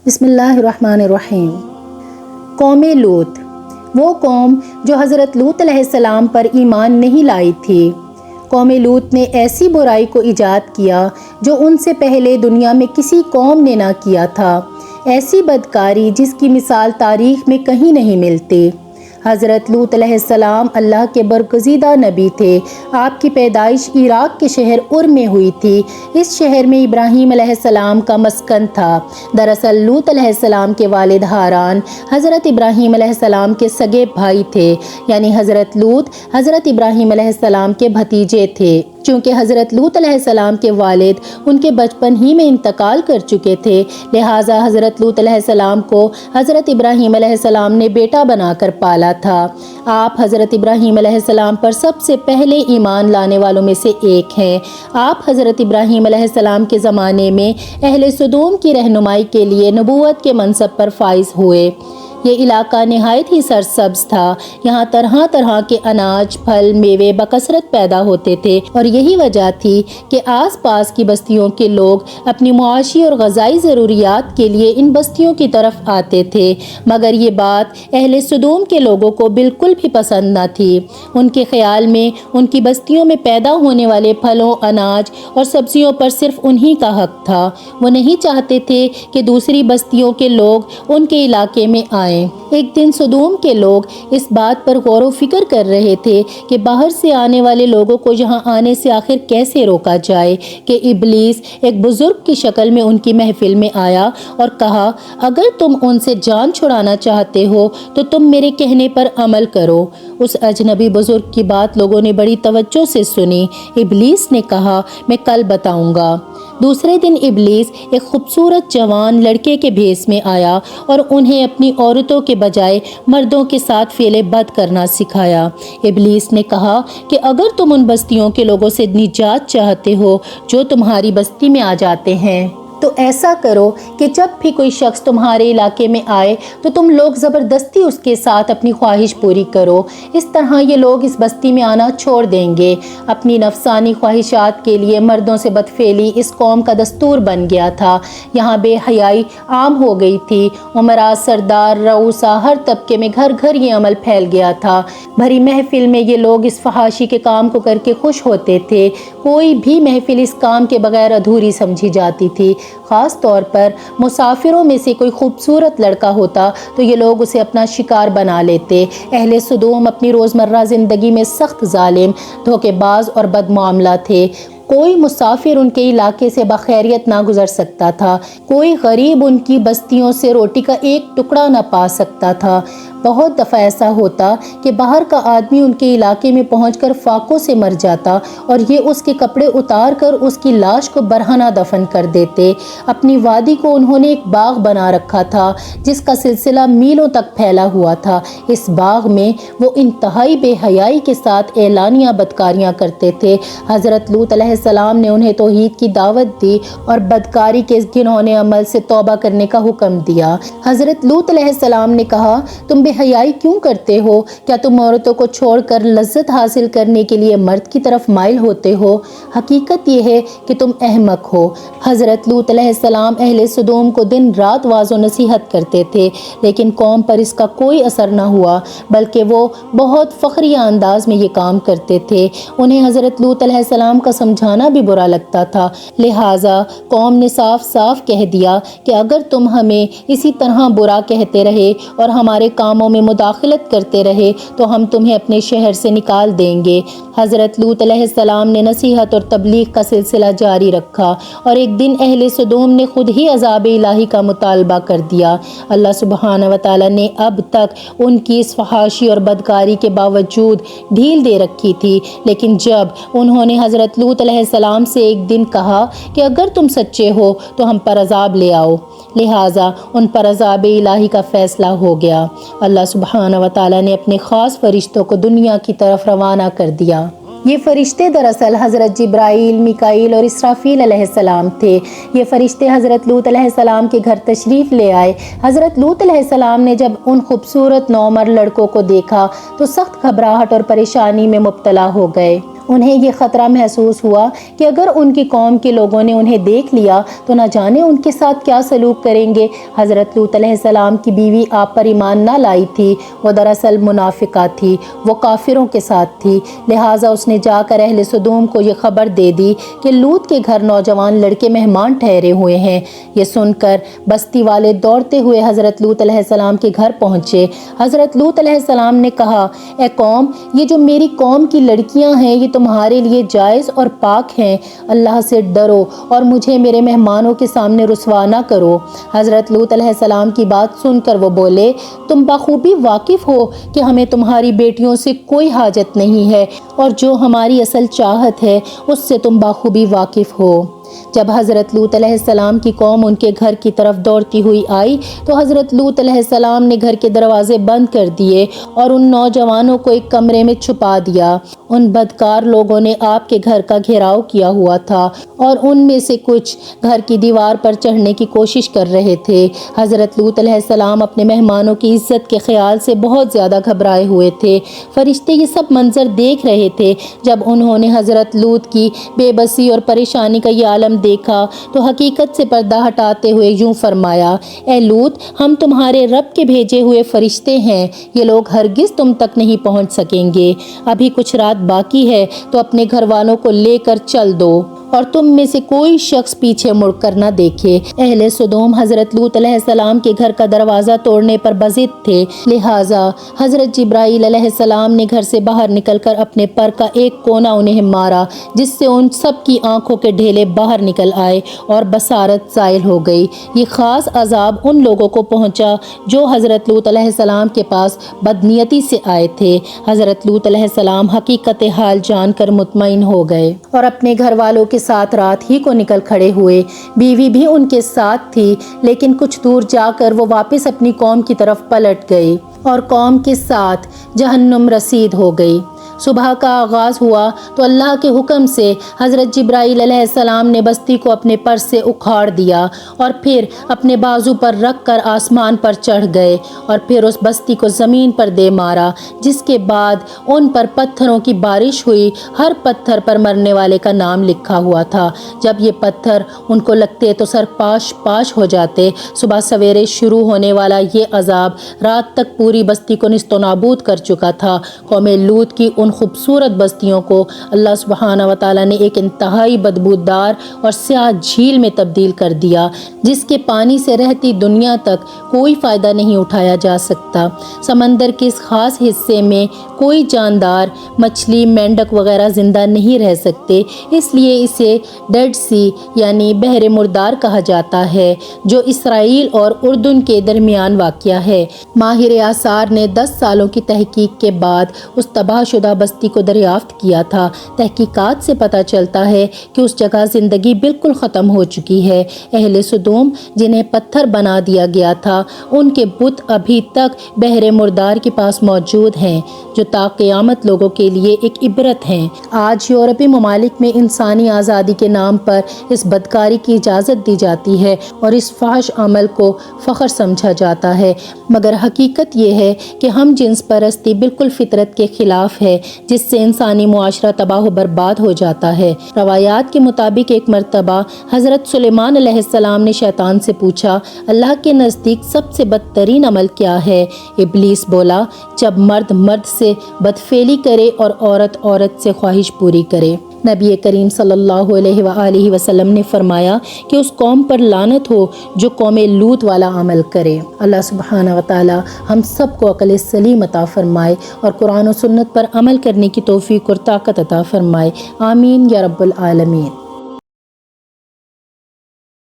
بسم اللہ الرحمن الرحیم۔ قوم لوط، وہ قوم جو حضرت لوط علیہ السلام پر ایمان نہیں لائی تھی۔ قوم لوط نے ایسی برائی کو ایجاد کیا جو ان سے پہلے دنیا میں کسی قوم نے نہ کیا تھا، ایسی بدکاری جس کی مثال تاریخ میں کہیں نہیں ملتی۔ حضرت لوط علیہ السلام اللہ کے برگزیدہ نبی تھے۔ آپ کی پیدائش عراق کے شہر ار میں ہوئی تھی۔ اس شہر میں ابراہیم علیہ السلام کا مسکن تھا۔ دراصل لوط علیہ السلام کے والد ہاران حضرت ابراہیم علیہ السلام کے سگے بھائی تھے، یعنی حضرت لوط حضرت ابراہیم علیہ السلام کے بھتیجے تھے۔ چونکہ حضرت لوط علیہ السلام کے والد ان کے بچپن ہی میں انتقال کر چکے تھے، لہٰذا حضرت لوط علیہ السلام کو حضرت ابراہیم علیہ السلام نے بیٹا بنا کر پالا تھا۔ آپ حضرت ابراہیم علیہ السلام پر سب سے پہلے ایمان لانے والوں میں سے ایک ہیں۔ آپ حضرت ابراہیم علیہ السلام کے زمانے میں اہل سدوم کی رہنمائی کے لیے نبوت کے منصب پر فائز ہوئے۔ یہ علاقہ نہایت ہی سرسبز تھا۔ یہاں طرح طرح کے اناج، پھل، میوے بکثرت پیدا ہوتے تھے، اور یہی وجہ تھی کہ آس پاس کی بستیوں کے لوگ اپنی معاشی اور غذائی ضروریات کے لیے ان بستیوں کی طرف آتے تھے۔ مگر یہ بات اہل سدوم کے لوگوں کو بالکل بھی پسند نہ تھی۔ ان کے خیال میں ان کی بستیوں میں پیدا ہونے والے پھلوں، اناج اور سبزیوں پر صرف انہی کا حق تھا۔ وہ نہیں چاہتے تھے کہ دوسری بستیوں کے لوگ ان کے علاقے میں آئیں۔ ایک دن سدوم کے لوگ اس بات پر غور و فکر کر رہے تھے کہ باہر سے آنے والے لوگوں کو یہاں آنے سے آخر کیسے روکا جائے کہ ابلیس ایک بزرگ کی شکل میں ان کی محفل میں آیا اور کہا، اگر تم ان سے جان چھڑانا چاہتے ہو تو تم میرے کہنے پر عمل کرو۔ اس اجنبی بزرگ کی بات لوگوں نے بڑی توجہ سے سنی۔ ابلیس نے کہا، میں کل بتاؤں گا۔ دوسرے دن ابلیس ایک خوبصورت جوان لڑکے کے بھیس میں آیا اور انہیں اپنی عورتوں کے بجائے مردوں کے ساتھ فعل بد کرنا سکھایا۔ ابلیس نے کہا کہ اگر تم ان بستیوں کے لوگوں سے نجات چاہتے ہو جو تمہاری بستی میں آ جاتے ہیں تو ایسا کرو کہ جب بھی کوئی شخص تمہارے علاقے میں آئے تو تم لوگ زبردستی اس کے ساتھ اپنی خواہش پوری کرو۔ اس طرح یہ لوگ اس بستی میں آنا چھوڑ دیں گے۔ اپنی نفسانی خواہشات کے لیے مردوں سے بدفعلی اس قوم کا دستور بن گیا تھا۔ یہاں بے حیائی عام ہو گئی تھی۔ امراء، سردار، رؤسا، ہر طبقے میں گھر گھر یہ عمل پھیل گیا تھا۔ بھری محفل میں یہ لوگ اس فحاشی کے کام کو کر کے خوش ہوتے تھے۔ کوئی بھی محفل اس کام کے بغیر ادھوری سمجھی جاتی تھی۔ خاص طور پر مسافروں میں سے کوئی خوبصورت لڑکا ہوتا تو یہ لوگ اسے اپنا شکار بنا لیتے۔ اہل سدوم اپنی روزمرہ زندگی میں سخت ظالم، دھوکے باز اور بدمعاملہ تھے۔ کوئی مسافر ان کے علاقے سے بخیریت نہ گزر سکتا تھا۔ کوئی غریب ان کی بستیوں سے روٹی کا ایک ٹکڑا نہ پا سکتا تھا۔ بہت دفعہ ایسا ہوتا کہ باہر کا آدمی ان کے علاقے میں پہنچ کر فاقوں سے مر جاتا اور یہ اس کے کپڑے اتار کر اس کی لاش کو برہنہ دفن کر دیتے۔ اپنی وادی کو انہوں نے ایک باغ بنا رکھا تھا جس کا سلسلہ میلوں تک پھیلا ہوا تھا۔ اس باغ میں وہ انتہائی بے حیائی کے ساتھ اعلانیہ بدکاریاں کرتے تھے۔ حضرت لوط علیہ السلام نے انہیں توحید کی دعوت دی اور بدکاری کے اس گھنونے عمل سے توبہ کرنے کا حکم دیا۔ حضرت لوط علیہ السلام نے کہا، تم بے حیائی کیوں کرتے ہو؟ کیا تم عورتوں کو چھوڑ کر لذت حاصل کرنے کے لیے مرد کی طرف مائل ہوتے ہو؟ حقیقت یہ ہے کہ تم احمق ہو۔ حضرت لوط علیہ السلام اہل سدوم کو دن رات واعظ و نصیحت کرتے تھے، لیکن قوم پر اس کا کوئی اثر نہ ہوا، بلکہ وہ بہت فخریہ انداز میں یہ کام کرتے تھے۔ انہیں حضرت لوط علیہ السلام کا سمجھانا بھی برا لگتا تھا، لہٰذا قوم نے صاف صاف کہہ دیا کہ اگر تم ہمیں اسی طرح برا کہتے رہے اور ہمارے کاموں میں مداخلت کرتے رہے تو ہم تمہیں اپنے شہر سے نکال دیں گے۔ حضرت لوط علیہ السلام نے نصیحت اور تبلیغ کا سلسلہ جاری رکھا، اور ایک دن اہل سدوم نے خود ہی عذاب الہی کا مطالبہ کر دیا۔ اللہ سبحانہ و تعالیٰ نے اب تک ان کی اس فحاشی اور بدکاری کے باوجود ڈھیل دے رکھی تھی، لیکن جب انہوں نے حضرت لوط علیہ السلام سے ایک دن کہا کہ اگر تم سچے ہو تو ہم پر عذاب لے آؤ، لہٰذا ان پر عذاب الہی کا فیصلہ ہو گیا۔ اللہ سبحانہ و تعالیٰ نے اپنے خاص فرشتوں کو دنیا کی طرف روانہ کر دیا۔ یہ فرشتے دراصل حضرت جبرائیل، میکائیل اور اسرافیل علیہ السلام تھے۔ یہ فرشتے حضرت لوط علیہ السلام کے گھر تشریف لے آئے۔ حضرت لوط علیہ السلام نے جب ان خوبصورت نومر لڑکوں کو دیکھا تو سخت گھبراہٹ اور پریشانی میں مبتلا ہو گئے۔ انہیں یہ خطرہ محسوس ہوا کہ اگر ان کی قوم کے لوگوں نے انہیں دیکھ لیا تو نہ جانے ان کے ساتھ کیا سلوک کریں گے۔ حضرت لوط علیہ السلام کی بیوی آپ پر ایمان نہ لائی تھی، وہ دراصل منافقہ تھی، وہ کافروں کے ساتھ تھی، لہٰذا اس نے جا کر اہل سدوم کو یہ خبر دے دی کہ لوط کے گھر نوجوان لڑکے مہمان ٹھہرے ہوئے ہیں۔ یہ سن کر بستی والے دوڑتے ہوئے حضرت لوط علیہ السلام کے گھر پہنچے۔ حضرت لوط علیہ السلام نے کہا، اے قوم، یہ جو میری قوم کی لڑکیاں ہیں یہ تمہارے لیے جائز اور پاک ہیں، اللہ سے ڈرو اور مجھے میرے مہمانوں کے سامنے رسوا نہ کرو۔ حضرت لوط علیہ السلام کی بات سن کر وہ بولے، تم بخوبی واقف ہو کہ ہمیں تمہاری بیٹیوں سے کوئی حاجت نہیں ہے اور جو ہماری اصل چاہت ہے اس سے تم بخوبی واقف ہو۔ جب حضرت لوط علیہ السلام کی قوم ان کے گھر کی طرف دوڑتی ہوئی آئی تو حضرت لوط علیہ السلام نے گھر کے دروازے بند کر دیے اور ان نوجوانوں کو ایک کمرے میں چھپا دیا۔ ان بدکار لوگوں نے آپ کے گھر کا گھیراؤ کیا ہوا تھا اور ان میں سے کچھ گھر کی دیوار پر چڑھنے کی کوشش کر رہے تھے۔ حضرت لوط علیہ السلام اپنے مہمانوں کی عزت کے خیال سے بہت زیادہ گھبرائے ہوئے تھے۔ فرشتے یہ سب منظر دیکھ رہے تھے۔ جب انہوں نے حضرت لوط کی بے بسی اور پریشانی کا یہ عالم دیکھا تو حقیقت سے پردہ ہٹاتے ہوئے یوں فرمایا، اے لوط، ہم تمہارے رب کے بھیجے ہوئے فرشتے ہیں، یہ لوگ ہرگز تم تک نہیں پہنچ سکیں گے۔ ابھی کچھ رات باقی ہے تو اپنے گھر والوں کو لے کر چل دو اور تم میں سے کوئی شخص پیچھے مڑ کر نہ دیکھے۔ اہل سدوم حضرت لوط علیہ السلام کے گھر کا دروازہ توڑنے پر بضد تھے، لہٰذا حضرت جبرائیل علیہ السلام نے گھر سے باہر نکل کر اپنے پر کا ایک کونا انہیں مارا، جس سے ان سب کی آنکھوں کے ڈھیلے باہر نکل آئے اور بصارت زائل ہو گئی۔ یہ خاص عذاب ان لوگوں کو پہنچا جو حضرت لوط علیہ السلام کے پاس بدنیتی سے آئے تھے۔ حضرت لوط علیہ السلام حقیقت حال جان کر مطمئن ہو گئے اور اپنے گھر والوں کے ساتھ رات ہی کو نکل کھڑے ہوئے۔ بیوی بھی ان کے ساتھ تھی، لیکن کچھ دور جا کر وہ واپس اپنی قوم کی طرف پلٹ گئی اور قوم کے ساتھ جہنم رسید ہو گئی۔ صبح کا آغاز ہوا تو اللہ کے حکم سے حضرت جبرائیل علیہ السلام نے بستی کو اپنے پر سے اکھاڑ دیا اور پھر اپنے بازو پر رکھ کر آسمان پر چڑھ گئے اور پھر اس بستی کو زمین پر دے مارا، جس کے بعد ان پر پتھروں کی بارش ہوئی۔ ہر پتھر پر مرنے والے کا نام لکھا ہوا تھا۔ جب یہ پتھر ان کو لگتے تو سر پاش پاش ہو جاتے۔ صبح سویرے شروع ہونے والا یہ عذاب رات تک پوری بستی کو نیست و نابود کر چکا تھا۔ قوم لوط کی ان خوبصورت بستیوں کو اللہ سبحانہ و تعالیٰ نے ایک انتہائی بدبودار اور سیاہ جھیل میں تبدیل کر دیا، جس کے پانی سے رہتی دنیا تک کوئی فائدہ نہیں اٹھایا جا سکتا۔ سمندر کے اس خاص حصے میں کوئی جاندار، مچھلی، مینڈک وغیرہ زندہ نہیں رہ سکتے، اس لیے اسے ڈیڈ سی یعنی بحر مردار کہا جاتا ہے، جو اسرائیل اور اردن کے درمیان واقع ہے۔ ماہر آثار نے 10 سالوں کی تحقیق کے بعد اس تباہ شدہ بستی کو دریافت کیا تھا۔ تحقیقات سے پتہ چلتا ہے کہ اس جگہ زندگی بالکل ختم ہو چکی ہے۔ اہل سدوم جنہیں پتھر بنا دیا گیا تھا، ان کے بت ابھی تک بحر مردار کے پاس موجود ہیں، جو تا قیامت لوگوں کے لیے ایک عبرت ہیں۔ آج یورپی ممالک میں انسانی آزادی کے نام پر اس بدکاری کی اجازت دی جاتی ہے اور اس فحش عمل کو فخر سمجھا جاتا ہے، مگر حقیقت یہ ہے کہ ہم جنس پرستی بالکل فطرت کے خلاف ہے، جس سے انسانی معاشرہ تباہ و برباد ہو جاتا ہے۔ روایات کے مطابق ایک مرتبہ حضرت سلیمان علیہ السلام نے شیطان سے پوچھا، اللہ کے نزدیک سب سے بدترین عمل کیا ہے؟ ابلیس بولا، جب مرد مرد سے بدفعلی کرے اور عورت عورت سے خواہش پوری کرے۔ نبی کریم صلی اللہ علیہ وآلہ وسلم نے فرمایا کہ اس قوم پر لعنت ہو جو قوم لوط والا عمل کرے۔ اللہ سبحانہ و تعالی ہم سب کو عقل سلیم عطا فرمائے اور قرآن و سنت پر عمل کرنے کی توفیق اور طاقت عطا فرمائے۔ آمین یا رب العالمین۔